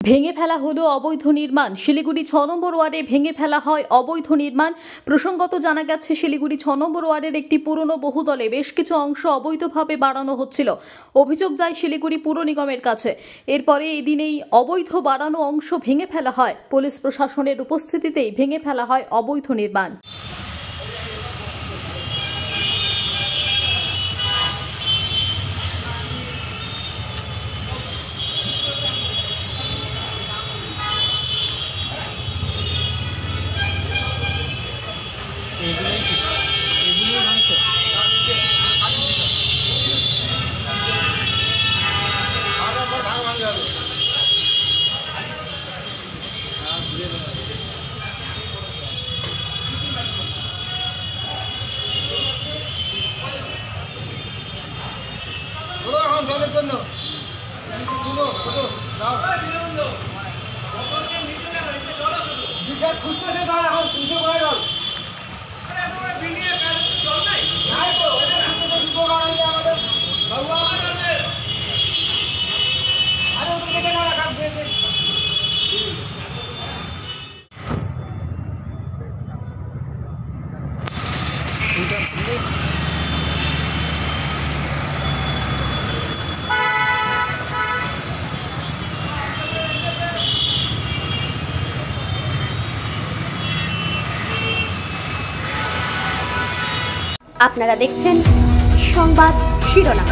ভেঙে ফেলা হলো অবৈধ নির্মাণ। শিলিগুড়ি ৬ নম্বর ওয়ার্ডে ভেঙে ফেলা হয় অবৈধ নির্মাণ। প্রসঙ্গত জানা গেছে, শিলিগুড়ি ৬ নম্বর ওয়ার্ডের একটি পুরনো বহুতলে বেশ কিছু অংশ অবৈধভাবে বাড়ানো হচ্ছিল। অভিযোগ যায় শিলিগুড়ি পুর নিগমের কাছে। এরপরে এদিন এই অবৈধ বাড়ানো অংশ ভেঙে ফেলা হয়। পুলিশ প্রশাসনের উপস্থিতিতেই ভেঙে ফেলা হয় অবৈধ নির্মাণ। খুঁজতেছে তার এখন পুলিশে বলে গেল আপনারা দেখছেন সংবাদ শিরোনাম।